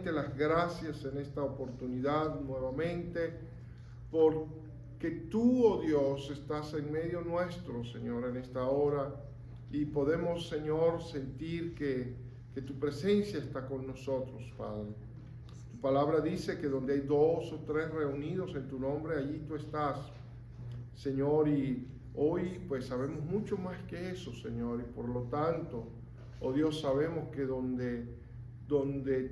darte las gracias en esta oportunidad nuevamente, porque tú, oh Dios, estás en medio nuestro, Señor, en esta hora, y podemos, Señor, sentir que tu presencia está con nosotros, Padre. Tu palabra dice que donde hay 2 o 3 reunidos en tu nombre, allí tú estás, Señor, y hoy pues sabemos mucho más que eso, Señor, y por lo tanto, oh Dios, sabemos que donde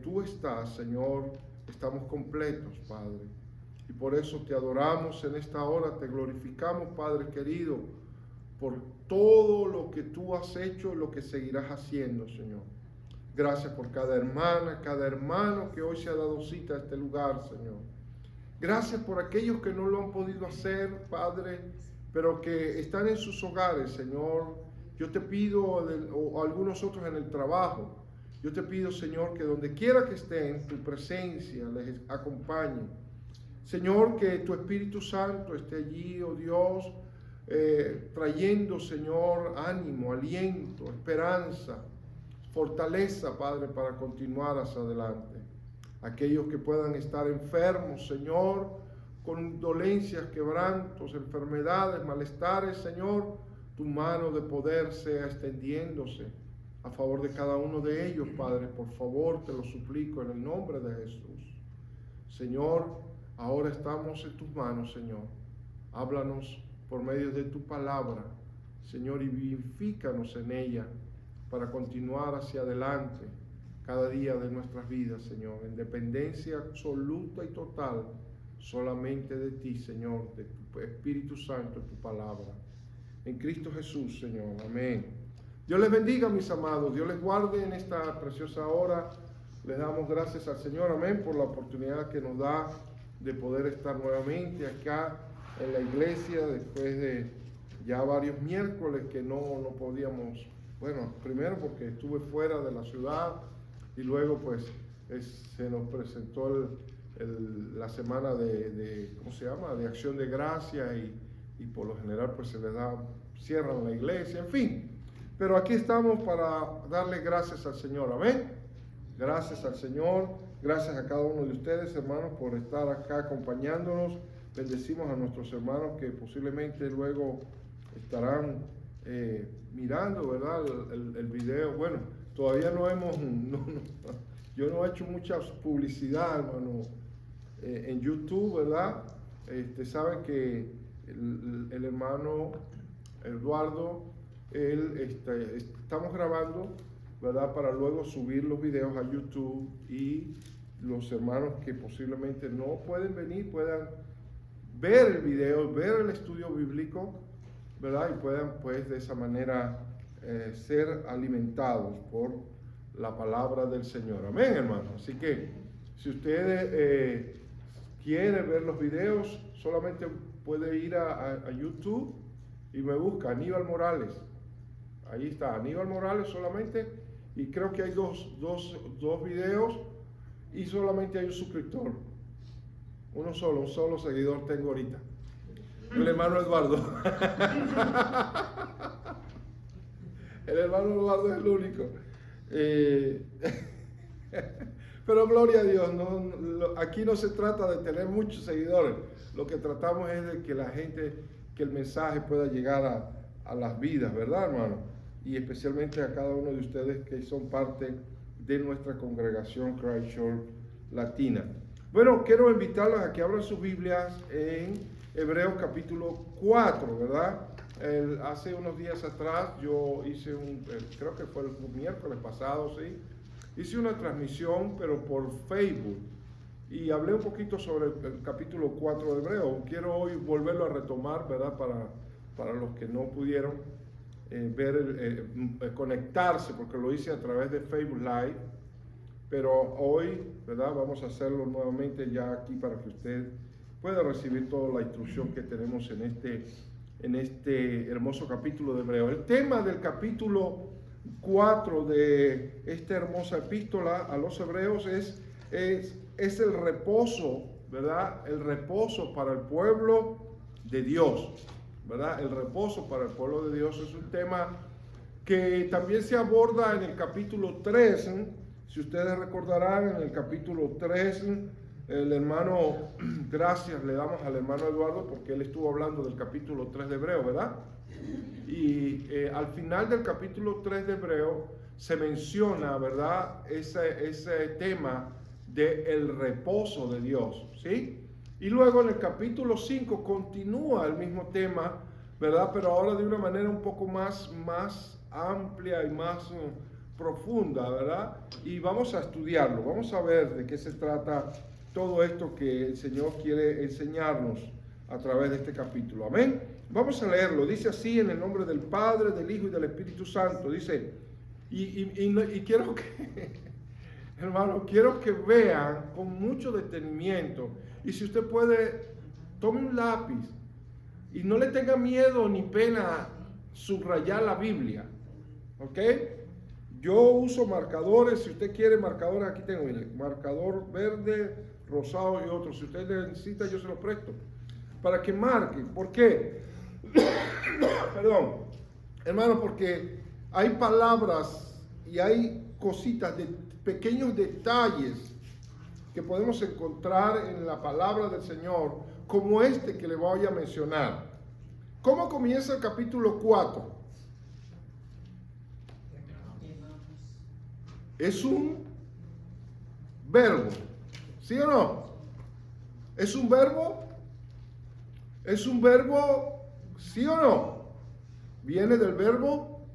tú estás, Señor, estamos completos, Padre. Y por eso te adoramos en esta hora, te glorificamos, Padre querido, por todo lo que tú has hecho y lo que seguirás haciendo, Señor. Gracias por cada hermana, cada hermano que hoy se ha dado cita a este lugar, Señor. Gracias por aquellos que no lo han podido hacer, Padre, pero que están en sus hogares, Señor. Yo te pido, o algunos otros en el trabajo, yo te pido, Señor, que donde quiera que estén, tu presencia les acompañe. Señor, que tu Espíritu Santo esté allí, oh Dios, trayendo, Señor, ánimo, aliento, esperanza, fortaleza, Padre, para continuar hacia adelante. Aquellos que puedan estar enfermos, Señor, con dolencias, quebrantos, enfermedades, malestares, Señor, tu mano de poder sea extendiéndose a favor de cada uno de ellos, Padre. Por favor, te lo suplico en el nombre de Jesús. Señor, ahora estamos en tus manos, Señor. Háblanos por medio de tu palabra, Señor, y vivifícanos en ella para continuar hacia adelante cada día de nuestras vidas, Señor, en dependencia absoluta y total solamente de ti, Señor, de tu Espíritu Santo, tu palabra. En Cristo Jesús, Señor. Amén. Dios les bendiga, mis amados. Dios les guarde en esta preciosa hora. Les damos gracias al Señor, amén, por la oportunidad que nos da de poder estar nuevamente acá en la iglesia después de ya varios miércoles que no podíamos. Bueno, primero porque estuve fuera de la ciudad y luego pues se nos presentó la semana ¿cómo se llama? De Acción de Gracia y por lo general pues cierran la iglesia, en fin. Pero aquí estamos para darle gracias al Señor, amén. Gracias al Señor, gracias a cada uno de ustedes, hermanos, por estar acá acompañándonos. Bendecimos a nuestros hermanos que posiblemente luego estarán mirando, ¿verdad? El video. Bueno, todavía yo no he hecho mucha publicidad, hermano, en YouTube, ¿verdad? Saben que el hermano Eduardo, estamos grabando, ¿verdad? Para luego subir los videos a YouTube y los hermanos que posiblemente no pueden venir puedan ver el video, ver el estudio bíblico, ¿verdad? Y puedan pues de esa manera ser alimentados por la palabra del Señor. Amén, hermano. Así que si ustedes quieren ver los videos, solamente puede ir a YouTube y me busca Aníbal Morales. Ahí está, Aníbal Morales solamente, y creo que hay dos videos y solamente hay un suscriptor. Un solo seguidor tengo ahorita. El hermano Eduardo. El hermano Eduardo es el único. Pero gloria a Dios, aquí no se trata de tener muchos seguidores. Lo que tratamos es de que que el mensaje pueda llegar a las vidas, ¿verdad, hermano? Y especialmente a cada uno de ustedes que son parte de nuestra congregación Christ Church Latina. Bueno, quiero invitarlos a que abran sus Biblias en Hebreos capítulo 4, ¿verdad? Hace unos días atrás yo hice creo que fue el miércoles pasado, ¿sí? Hice una transmisión, pero por Facebook, y hablé un poquito sobre el capítulo 4 de Hebreos. Quiero hoy volverlo a retomar, ¿verdad? Para los que no pudieron conectarse, porque lo hice a través de Facebook Live, pero hoy, ¿verdad? Vamos a hacerlo nuevamente ya aquí para que usted pueda recibir toda la instrucción que tenemos en este hermoso capítulo de Hebreos. El tema del capítulo 4 de esta hermosa epístola a los Hebreos es el reposo, ¿verdad? El reposo para el pueblo de Dios, ¿verdad? El reposo para el pueblo de Dios es un tema que también se aborda en el capítulo 3, Si ustedes recordarán, en el capítulo 3, el hermano, gracias le damos al hermano Eduardo porque él estuvo hablando del capítulo 3 de Hebreo, ¿verdad? Y al final del capítulo 3 de Hebreo se menciona, ¿verdad?, ese tema del reposo de Dios, ¿sí? Y luego en el capítulo 5 continúa el mismo tema, ¿verdad? Pero ahora de una manera un poco más amplia y más profunda, ¿verdad? Y vamos a estudiarlo, vamos a ver de qué se trata todo esto que el Señor quiere enseñarnos a través de este capítulo. Amén. Vamos a leerlo. Dice así, en el nombre del Padre, del Hijo y del Espíritu Santo. Dice, y quiero que, hermano, quiero que vean con mucho detenimiento. Y si usted puede, tome un lápiz y no le tenga miedo ni pena subrayar la Biblia. ¿Ok? Yo uso marcadores. Si usted quiere marcadores, aquí tengo, mire, marcador verde, rosado y otro. Si usted necesita, yo se lo presto. Para que marque. ¿Por qué? Perdón. Hermano, porque hay palabras y hay cositas, de pequeños detalles que podemos encontrar en la palabra del Señor, como este que le voy a mencionar. ¿Cómo comienza el capítulo 4? Es un verbo, ¿sí o no? ¿Es un verbo? ¿Es un verbo, sí o no? Viene del verbo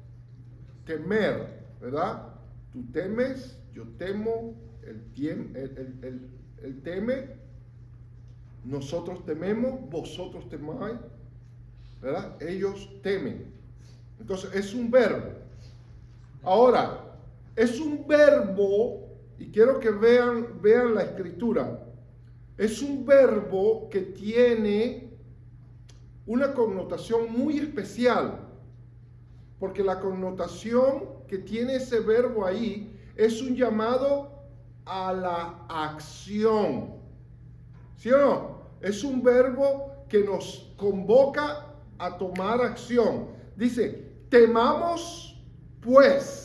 temer, ¿verdad? Tú temes, yo temo, él teme, nosotros tememos, vosotros temáis, ¿verdad? Ellos temen. Entonces es un verbo. Ahora, es un verbo, y quiero que vean la escritura, es un verbo que tiene una connotación muy especial, porque la connotación que tiene ese verbo ahí es un llamado a la acción. ¿Sí o no? Es un verbo que nos convoca a tomar acción. Dice, temamos pues.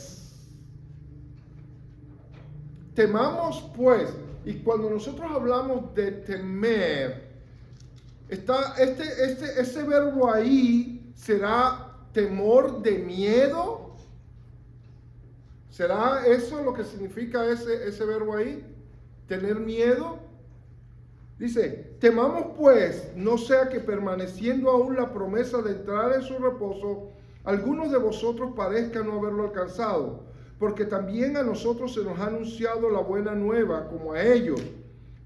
Temamos pues. Y cuando nosotros hablamos de temer, está ese verbo ahí, ¿será temor de miedo? ¿Será eso lo que significa ese verbo ahí? ¿Tener miedo? Dice, temamos pues, no sea que permaneciendo aún la promesa de entrar en su reposo, algunos de vosotros parezcan no haberlo alcanzado, porque también a nosotros se nos ha anunciado la buena nueva como a ellos,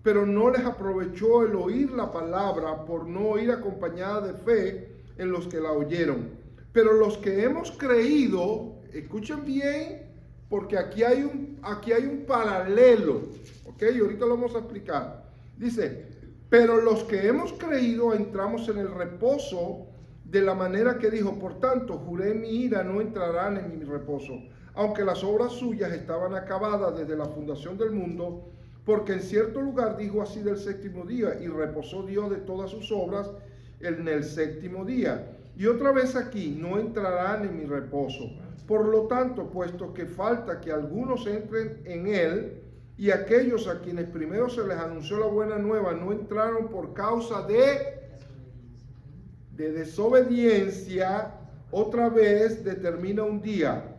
pero no les aprovechó el oír la palabra por no ir acompañada de fe en los que la oyeron. Pero los que hemos creído, escuchen bien, porque aquí hay un paralelo, ¿ok? Y ahorita lo vamos a explicar. Dice, pero los que hemos creído entramos en el reposo de la manera que dijo, por tanto, juré mi ira, no entrarán en mi reposo, aunque las obras suyas estaban acabadas desde la fundación del mundo, porque en cierto lugar dijo así del séptimo día, y reposó Dios de todas sus obras en el séptimo día. Y otra vez aquí, no entrarán en mi reposo. Por lo tanto, puesto que falta que algunos entren en él, y aquellos a quienes primero se les anunció la buena nueva no entraron por causa de desobediencia, otra vez determina un día,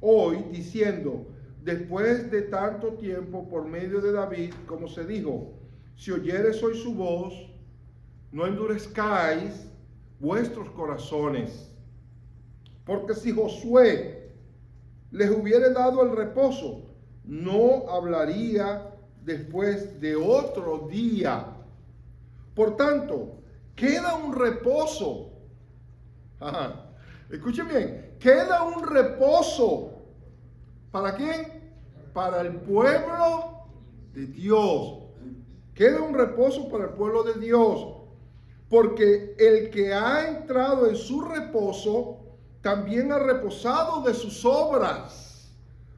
hoy, diciendo, después de tanto tiempo por medio de David, como se dijo, si oyeres hoy su voz, no endurezcáis vuestros corazones, porque si Josué les hubiere dado el reposo, no hablaría después de otro día. Por tanto, queda un reposo. Ajá. Escuchen bien, queda un reposo. ¿Para quién? Para el pueblo de Dios. Queda un reposo para el pueblo de Dios. Porque el que ha entrado en su reposo, también ha reposado de sus obras,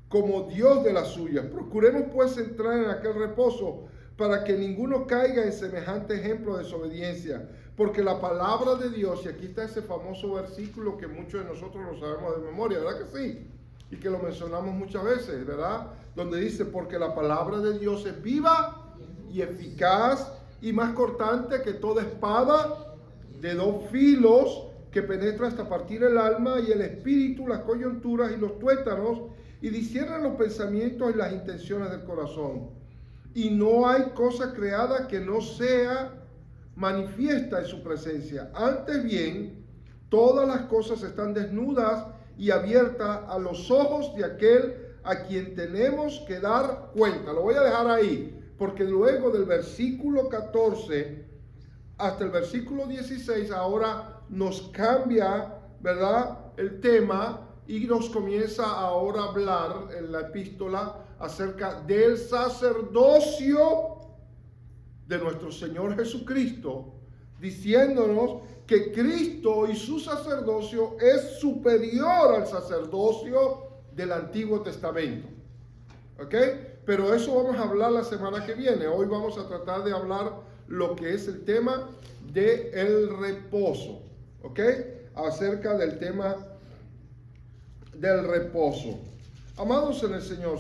como Dios de las suyas. Procuremos pues entrar en aquel reposo, para que ninguno caiga en semejante ejemplo de desobediencia. Porque la palabra de Dios, y aquí está ese famoso versículo que muchos de nosotros lo sabemos de memoria, ¿verdad que sí? y que lo mencionamos muchas veces, ¿verdad? Donde dice, porque la palabra de Dios es viva y eficaz y más cortante que toda espada de dos filos, que penetra hasta partir el alma y el espíritu, las coyunturas y los tuétanos, y discierne los pensamientos y las intenciones del corazón. Y no hay cosa creada que no sea manifiesta en su presencia. Antes bien, todas las cosas están desnudas y abiertas a los ojos de aquel a quien tenemos que dar cuenta. Lo voy a dejar ahí, porque luego del versículo 14 hasta el versículo 16, ahora nos cambia, ¿verdad?, el tema y nos comienza ahora a hablar en la epístola acerca del sacerdocio de nuestro Señor Jesucristo, diciéndonos que Cristo y su sacerdocio es superior al sacerdocio del Antiguo Testamento. ¿Ok? Pero eso vamos a hablar la semana que viene. Hoy vamos a tratar de hablar lo que es el tema del reposo. ¿Ok? Acerca del tema del reposo. Amados en el Señor,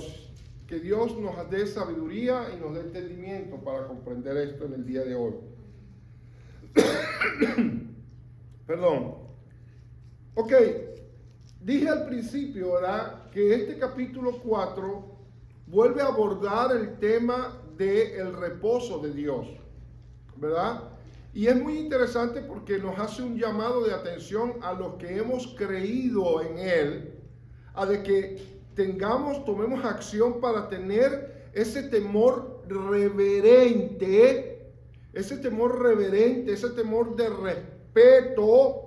que Dios nos dé sabiduría y nos dé entendimiento para comprender esto en el día de hoy. Perdón. Ok, dije al principio, ¿verdad?, que este capítulo 4 vuelve a abordar el tema del reposo de Dios, ¿verdad? Y es muy interesante porque nos hace un llamado de atención a los que hemos creído en Él, a de que tomemos acción para tener ese temor reverente, ese temor de respeto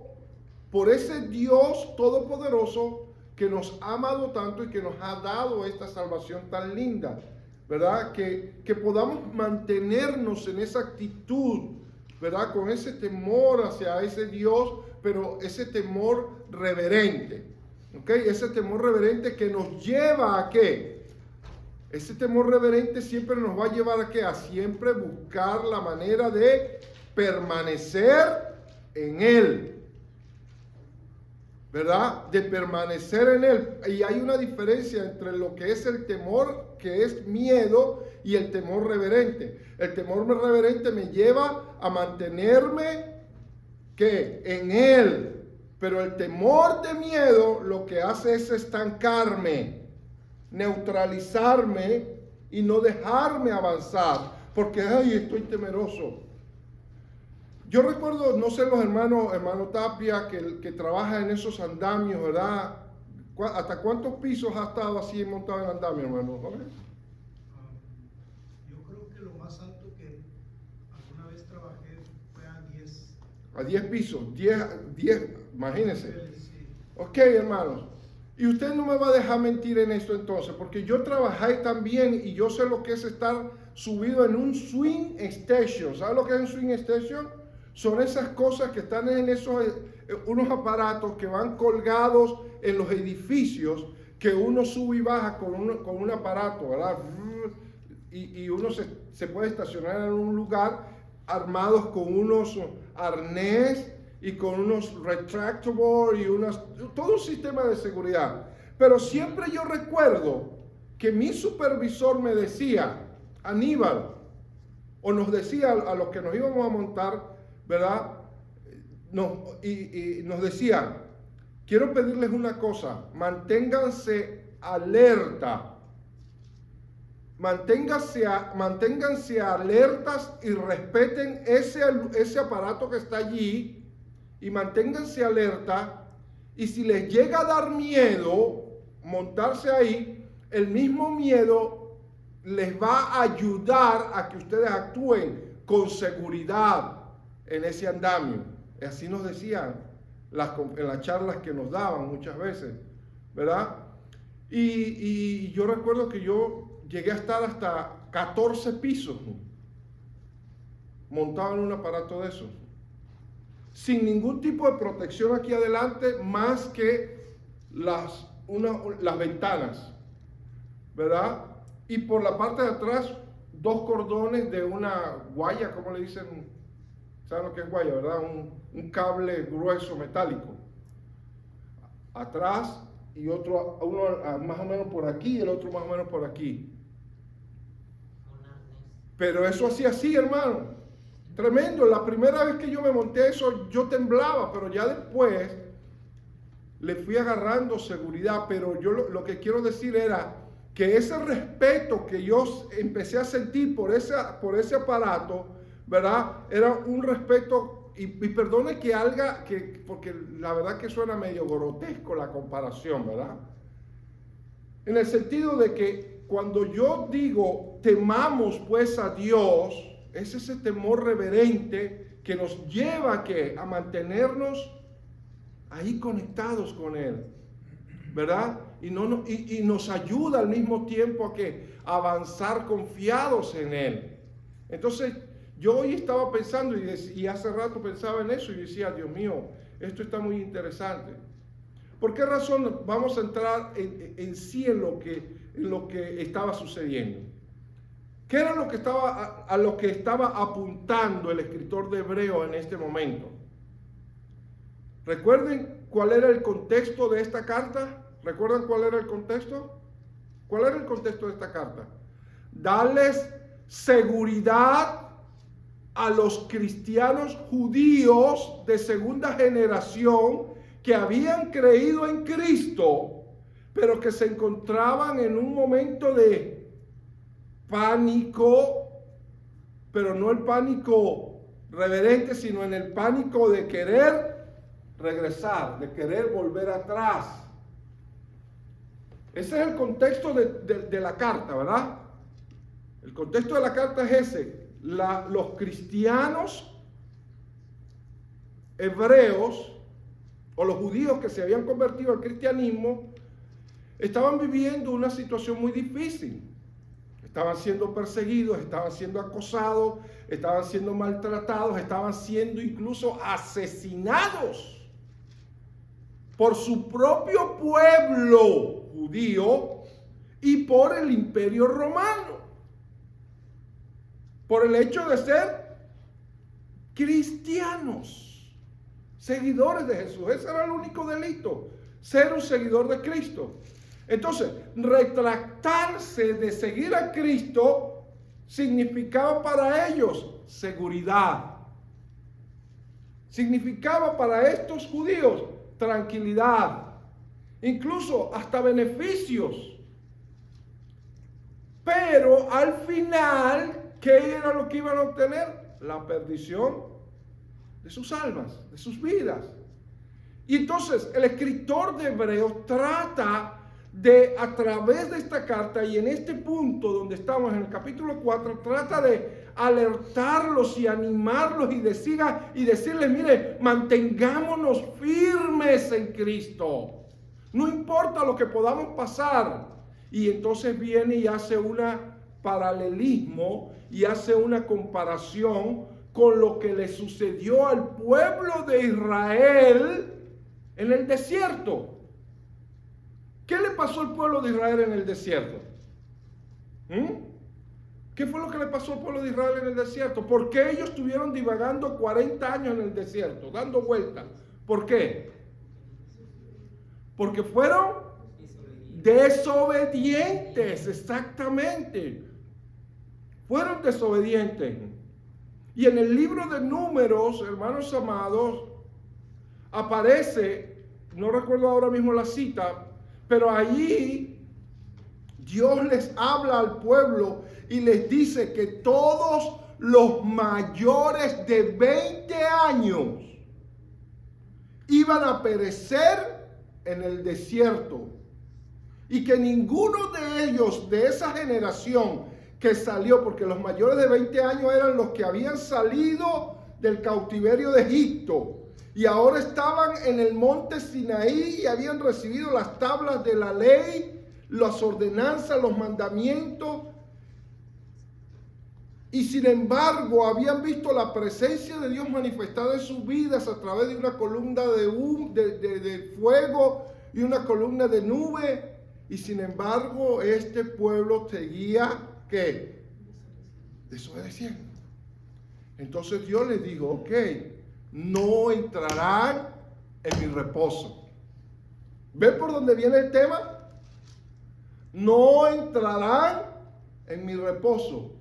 por ese Dios todopoderoso que nos ha amado tanto y que nos ha dado esta salvación tan linda, ¿verdad? Que podamos mantenernos en esa actitud, ¿verdad? Con ese temor hacia ese Dios, pero ese temor reverente, ¿ok? Ese temor reverente que nos lleva a ¿qué? Ese temor reverente siempre nos va a llevar a ¿qué? A siempre buscar la manera de permanecer en Él, ¿verdad? De permanecer en Él. Y hay una diferencia entre lo que es el temor, que es miedo, y el temor reverente. El temor reverente me lleva a mantenerme ¿qué? En Él. Pero el temor de miedo lo que hace es estancarme, neutralizarme y no dejarme avanzar, porque ay, estoy temeroso. Yo recuerdo, no sé, los hermano Tapia, que trabaja en esos andamios, ¿verdad? ¿Hasta cuántos pisos ha estado así montado en andamio, hermano? Yo creo que lo más alto que alguna vez trabajé fue a 10. A 10 pisos, 10, imagínense. Sí. Ok, hermanos. Y usted no me va a dejar mentir en esto entonces, porque yo trabajé también y yo sé lo que es estar subido en un swing station. ¿Sabe lo que es un swing station? Son esas cosas que están en esos, unos aparatos que van colgados en los edificios, que uno sube y baja con un aparato, ¿verdad? Y uno se puede estacionar en un lugar armados con unos arnés y con unos retractable y todo un sistema de seguridad. Pero siempre yo recuerdo que mi supervisor me decía, Aníbal, o nos decía a los que nos íbamos a montar, ¿verdad? Y nos decía, quiero pedirles una cosa, manténganse alerta, manténganse alertas y respeten ese aparato que está allí, y manténganse alerta, y si les llega a dar miedo montarse ahí, el mismo miedo les va a ayudar a que ustedes actúen con seguridad en ese andamio. Así nos decían en las charlas que nos daban muchas veces, ¿verdad? Y yo recuerdo que yo llegué a estar hasta 14 pisos montado en un aparato de esos, sin ningún tipo de protección aquí adelante más que las ventanas, ¿verdad? Y por la parte de atrás, 2 cordones de una guaya, ¿cómo le dicen? ¿Saben lo que es guaya, verdad? Un cable grueso metálico. Atrás y otro, uno más o menos por aquí y el otro más o menos por aquí. Pero eso hacía así, hermano. Tremendo. La primera vez que yo me monté eso, yo temblaba, pero ya después le fui agarrando seguridad. Pero yo lo que quiero decir era que ese respeto que yo empecé a sentir por ese aparato, ¿verdad? Era un respeto, y perdone porque la verdad que suena medio grotesco la comparación, ¿verdad? En el sentido de que cuando yo digo temamos pues a Dios, es ese temor reverente que nos lleva a mantenernos ahí conectados con Él, ¿verdad? Y nos ayuda al mismo tiempo a avanzar confiados en Él. Entonces, yo hoy estaba pensando y hace rato pensaba en eso y decía, Dios mío, esto está muy interesante. ¿Por qué razón vamos a entrar en sí en lo que estaba sucediendo? ¿Qué era a lo que estaba apuntando el escritor de Hebreos en este momento? ¿Recuerden cuál era el contexto de esta carta? ¿Recuerdan cuál era el contexto? ¿Cuál era el contexto de esta carta? Darles seguridad a los cristianos judíos de segunda generación que habían creído en Cristo, pero que se encontraban en un momento de pánico, pero no el pánico reverente, sino en el pánico de querer regresar, de querer volver atrás. Ese es el contexto de la carta, ¿verdad? El contexto de la carta es ese. Los cristianos hebreos o los judíos que se habían convertido al cristianismo estaban viviendo una situación muy difícil. Estaban siendo perseguidos, estaban siendo acosados, estaban siendo maltratados, estaban siendo incluso asesinados por su propio pueblo judío y por el imperio romano, por el hecho de ser cristianos, seguidores de Jesús. Ese era el único delito, ser un seguidor de Cristo. Entonces, retractarse de seguir a Cristo significaba para ellos seguridad. Significaba para estos judíos tranquilidad, incluso hasta beneficios. Pero al final, ¿qué era lo que iban a obtener? La perdición de sus almas, de sus vidas. Y entonces el escritor de Hebreos trata a través de esta carta y en este punto donde estamos en el capítulo 4, trata de alertarlos y animarlos y decirles, mire, mantengámonos firmes en Cristo. No importa lo que podamos pasar. Y entonces viene y hace un paralelismo y hace una comparación con lo que le sucedió al pueblo de Israel en el desierto. ¿Qué le pasó al pueblo de Israel en el desierto? ¿Qué fue lo que le pasó al pueblo de Israel en el desierto? ¿Por qué ellos estuvieron divagando 40 años en el desierto, dando vueltas? ¿Por qué? Porque fueron desobedientes, exactamente. Fueron desobedientes. Y en el libro de Números, hermanos amados, aparece, no recuerdo ahora mismo la cita, pero allí Dios les habla al pueblo y les dice que todos los mayores de 20 años iban a perecer en el desierto y que ninguno de ellos, de esa generación que salió, porque los mayores de 20 años eran los que habían salido del cautiverio de Egipto, y ahora estaban en el monte Sinaí y habían recibido las tablas de la ley, las ordenanzas, los mandamientos. Y sin embargo habían visto la presencia de Dios manifestada en sus vidas a través de una columna de fuego y una columna de nube. Y sin embargo este pueblo seguía, ¿qué? Desobedeciendo. Entonces Dios les dijo, ok, no entrarán en mi reposo. ¿Ve por dónde viene el tema? No entrarán en mi reposo.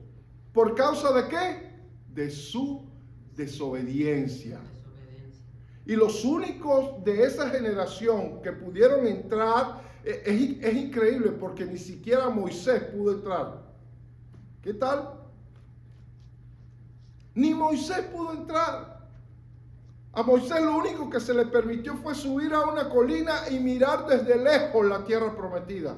¿Por causa de qué? De su desobediencia. Y los únicos de esa generación que pudieron entrar, es increíble porque ni siquiera Moisés pudo entrar. ¿Qué tal? Ni Moisés pudo entrar. A Moisés lo único que se le permitió fue subir a una colina y mirar desde lejos la tierra prometida.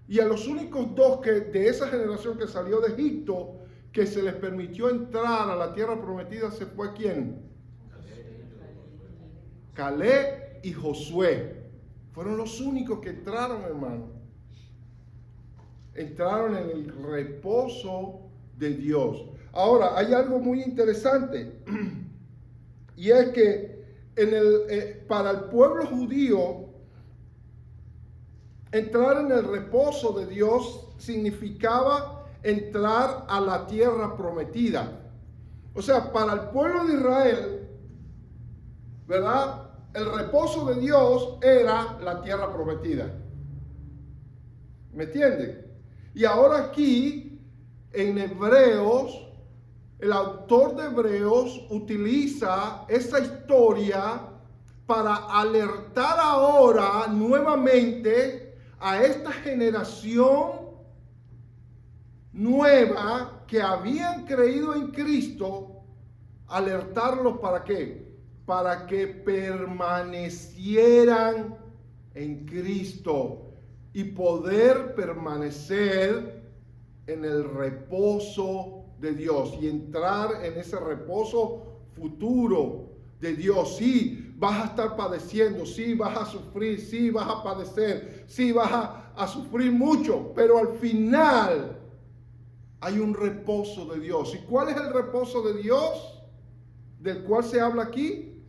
Y a los únicos dos de esa generación que salió de Egipto, que se les permitió entrar a la tierra prometida, se fue ¿quién? Caleb y Josué. Fueron los únicos que entraron, hermano. Entraron en el reposo de Dios. Ahora, hay algo muy interesante. Y es que para el pueblo judío, entrar en el reposo de Dios significaba entrar a la tierra prometida. O sea, para el pueblo de Israel, ¿verdad? El reposo de Dios era la tierra prometida. ¿Me entienden? Y ahora aquí, en Hebreos, el autor de Hebreos utiliza esa historia para alertar ahora nuevamente a esta generación nueva que habían creído en Cristo, alertarlos ¿para qué? Para que permanecieran en Cristo y poder permanecer en el reposo de Dios y entrar en ese reposo futuro de Dios. Sí, vas a estar padeciendo, sí, vas a sufrir, sí, vas a padecer, sí, vas a sufrir mucho, pero al final hay un reposo de Dios. ¿Y cuál es el reposo de Dios del cual se habla aquí?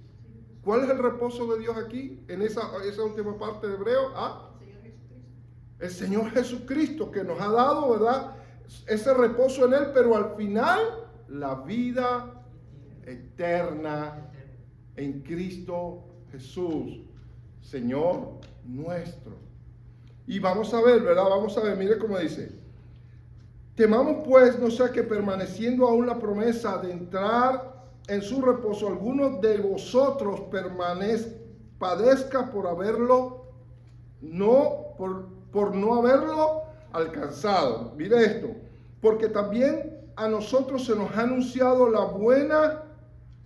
¿Cuál es el reposo de Dios aquí en esa última parte de Hebreo? El Señor Jesucristo, que nos ha dado, ¿verdad?, ese reposo en Él, pero al final la vida eterna en Cristo Jesús, Señor nuestro. Y vamos a ver, ¿verdad? Vamos a ver, mire cómo dice: temamos pues, no sea que permaneciendo aún la promesa de entrar en su reposo, algunos de vosotros padezca por haberlo, por no haberlo alcanzado. Mire esto: porque también a nosotros se nos ha anunciado la buena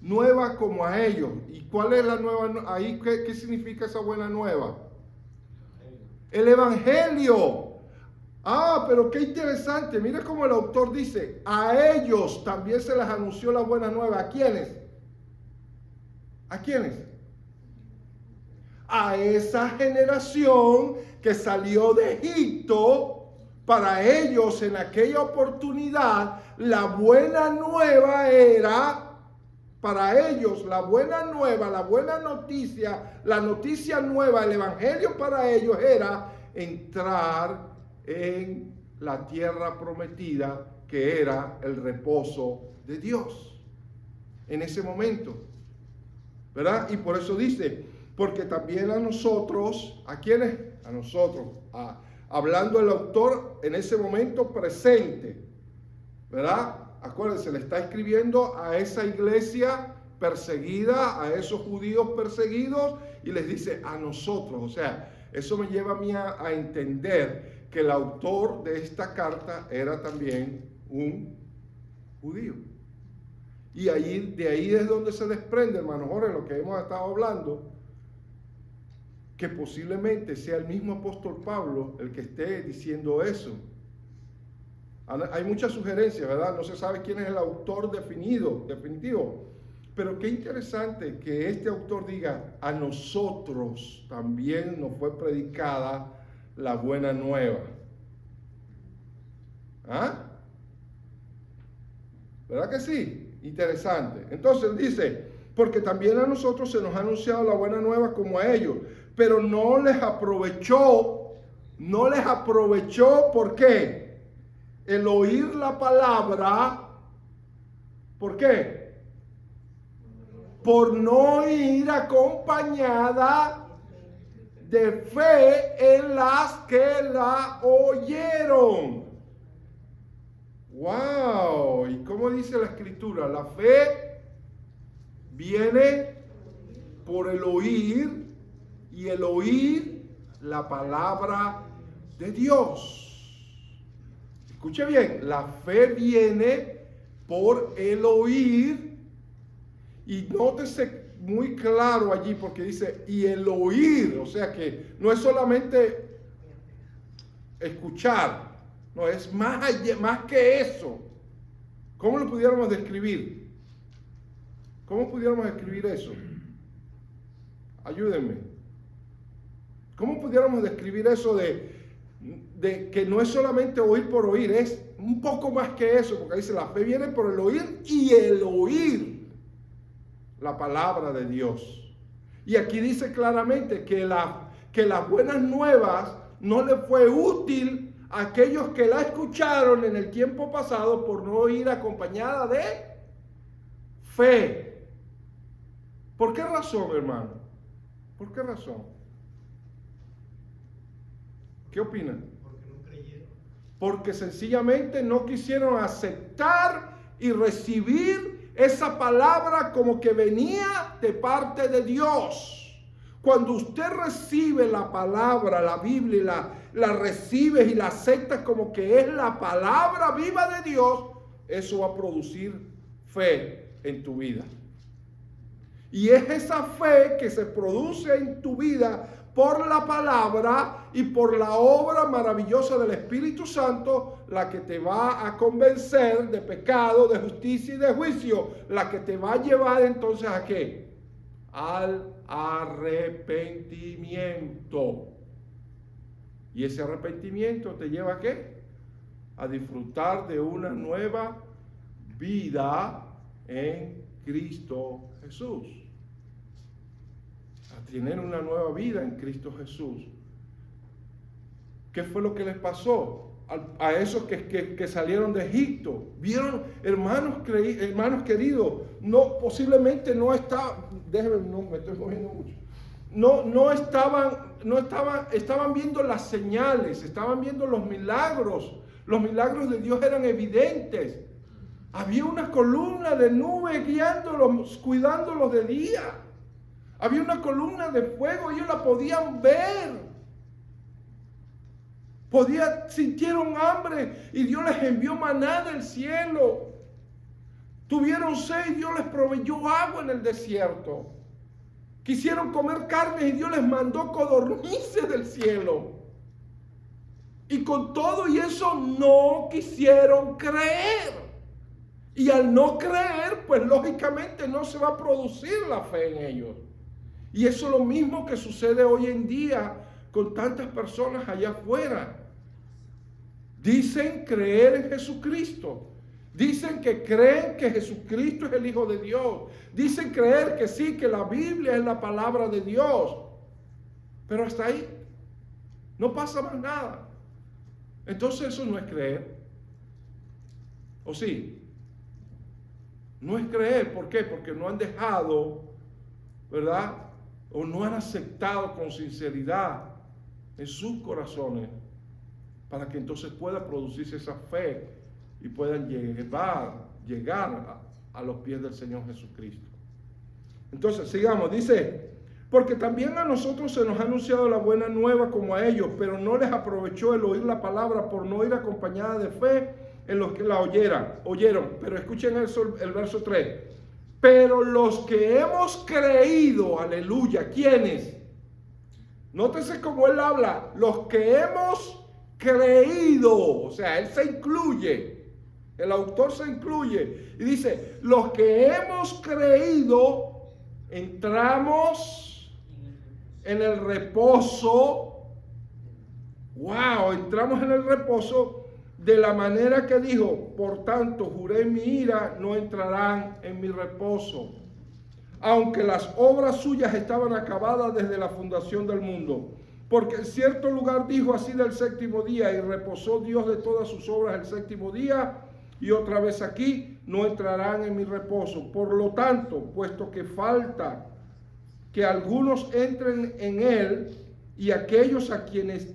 nueva como a ellos. ¿Y cuál es la nueva? Ahí, ¿qué significa esa buena nueva? El Evangelio. Ah, pero qué interesante. Mire cómo el autor dice: a ellos también se les anunció la buena nueva. ¿A quiénes? ¿A quiénes? A esa generación que salió de Egipto. Para ellos en aquella oportunidad la buena nueva era, para ellos la buena nueva, la buena noticia, la noticia nueva, el evangelio para ellos era entrar en la tierra prometida, que era el reposo de Dios en ese momento, ¿verdad? Y por eso dice: porque también a nosotros, ¿a quiénes? A nosotros, hablando el autor en ese momento presente, ¿verdad? Acuérdense, le está escribiendo a esa iglesia perseguida, a esos judíos perseguidos, y les dice a nosotros. O sea, eso me lleva a mí a entender que el autor de esta carta era también un judío. Y de ahí es donde se desprende, hermano Jorge, lo que hemos estado hablando, que posiblemente sea el mismo apóstol Pablo el que esté diciendo eso. Hay muchas sugerencias, ¿verdad? No se sabe quién es el autor definitivo. Pero qué interesante que este autor diga: a nosotros también nos fue predicada la buena nueva. ¿Ah? ¿Verdad que sí? Interesante. Entonces él dice: porque también a nosotros se nos ha anunciado la buena nueva como a ellos, pero no les aprovechó, ¿por qué? El oír la palabra, ¿por qué? por no ir acompañada de fe en las que la oyeron. ¡Wow! ¿Y cómo dice la Escritura? La fe viene por el oír, y el oír la palabra de Dios. Escuche bien, la fe viene por el oír, y nótese muy claro allí porque dice, y el oír, o sea que no es solamente escuchar, no, es más que eso. ¿Cómo lo pudiéramos describir? ¿Cómo pudiéramos describir eso? Ayúdenme. ¿Cómo pudiéramos describir eso de que no es solamente oír por oír? Es un poco más que eso, porque dice, la fe viene por el oír, y el oír la palabra de Dios. Y aquí dice claramente que las buenas nuevas no le fue útil a aquellos que la escucharon en el tiempo pasado por no ir acompañada de fe. ¿Por qué razón, hermano? ¿Por qué razón? ¿Qué opinan? Porque no creyeron. Porque sencillamente no quisieron aceptar y recibir esa palabra como que venía de parte de Dios. Cuando usted recibe la palabra, la Biblia, la recibes y la aceptas como que es la palabra viva de Dios, eso va a producir fe en tu vida. Y es esa fe que se produce en tu vida por la palabra y por la obra maravillosa del Espíritu Santo, la que te va a convencer de pecado, de justicia y de juicio, la que te va a llevar entonces ¿a qué? Al arrepentimiento. ¿Y ese arrepentimiento te lleva a qué? A disfrutar de una nueva vida en Cristo Jesús. A tener una nueva vida en Cristo Jesús. ¿Qué fue lo que les pasó a esos que salieron de Egipto? Vieron, hermanos queridos, no, posiblemente no estaban, déjenme, no me estoy moviendo mucho. Estaban viendo las señales, estaban viendo los milagros de Dios eran evidentes. Había una columna de nube guiándolos, cuidándolos de día. Había una columna de fuego, ellos la podían ver. Sintieron hambre y Dios les envió maná del cielo. Tuvieron sed y Dios les proveyó agua en el desierto. Quisieron comer carne y Dios les mandó codornices del cielo. Y con todo y eso no quisieron creer. Y al no creer, pues lógicamente no se va a producir la fe en ellos. Y eso es lo mismo que sucede hoy en día con tantas personas allá afuera. Dicen creer en Jesucristo. Dicen que creen que Jesucristo es el Hijo de Dios. Dicen creer que sí, que la Biblia es la palabra de Dios. Pero hasta ahí no pasa más nada. Entonces eso no es creer. ¿O sí? No es creer. ¿Por qué? Porque no han dejado, ¿verdad? O no han aceptado con sinceridad en sus corazones para que entonces pueda producirse esa fe y puedan llegar a los pies del Señor Jesucristo. Entonces, sigamos, dice, porque también a nosotros se nos ha anunciado la buena nueva como a ellos, pero no les aprovechó el oír la palabra por no ir acompañada de fe en los que la oyeron. Pero escuchen el verso 3. Pero los que hemos creído, aleluya, ¿quiénes? Nótese cómo él habla, los que hemos creído, o sea, él se incluye, el autor se incluye y dice, los que hemos creído, entramos en el reposo, entramos en el reposo de la manera que dijo, por tanto, juré en mi ira, no entrarán en mi reposo, aunque las obras suyas estaban acabadas desde la fundación del mundo. Porque en cierto lugar dijo así del séptimo día, y reposó Dios de todas sus obras el séptimo día, y otra vez aquí, no entrarán en mi reposo. Por lo tanto, puesto que falta que algunos entren en él, y aquellos a quienes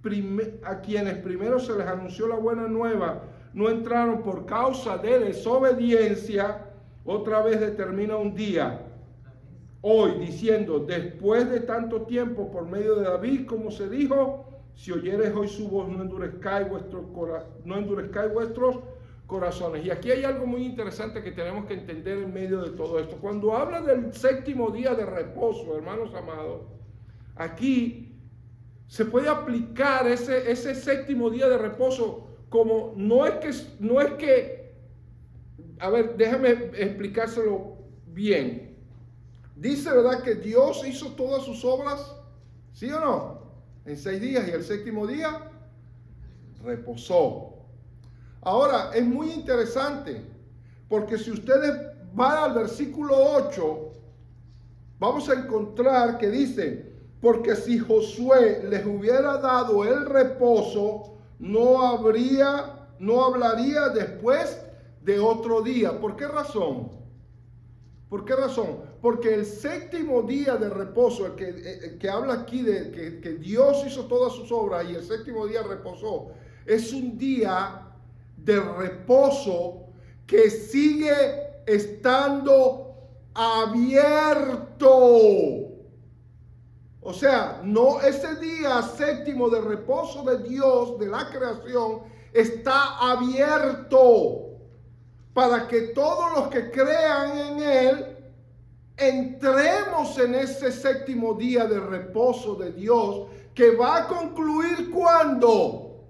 primero se les anunció la buena nueva no entraron por causa de desobediencia, otra vez determina un día, hoy, diciendo, después de tanto tiempo, por medio de David, como se dijo, si oyereis hoy su voz, no endurezcáis vuestros corazones. Y aquí hay algo muy interesante que tenemos que entender en medio de todo esto. Cuando habla del séptimo día de reposo, hermanos amados, aquí se puede aplicar ese séptimo día de reposo como no es que, a ver, déjame explicárselo bien. Dice, ¿verdad?, que Dios hizo todas sus obras, ¿sí o no? En 6 días, y el séptimo día reposó. Ahora, es muy interesante, porque si ustedes van al versículo 8, vamos a encontrar que dice, porque si Josué les hubiera dado el reposo, no hablaría después de otro día. ¿Por qué razón? ¿Por qué razón? Porque el séptimo día de reposo, el que habla aquí de que Dios hizo todas sus obras y el séptimo día reposó, es un día de reposo que sigue estando abierto. O sea, no, ese día séptimo de reposo de Dios, de la creación, está abierto para que todos los que crean en Él entremos en ese séptimo día de reposo de Dios, que va a concluir cuando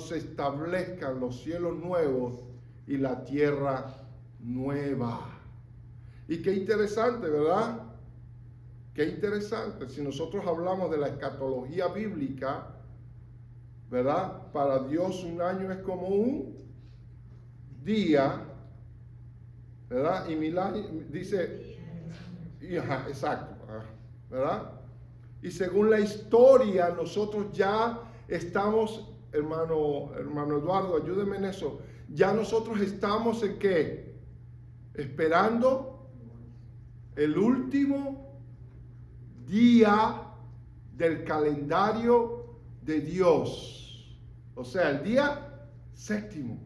se establezcan los cielos nuevos y la tierra nueva. Y qué interesante, ¿verdad? Qué interesante. Si nosotros hablamos de la escatología bíblica, ¿verdad? Para Dios un año es como un día, ¿verdad? Y 1000 años, dice, exacto, ¿verdad? Y según la historia, nosotros ya estamos, hermano Eduardo, ayúdeme en eso, ya nosotros estamos en ¿qué? Esperando el último día del calendario de Dios, o sea, el día séptimo.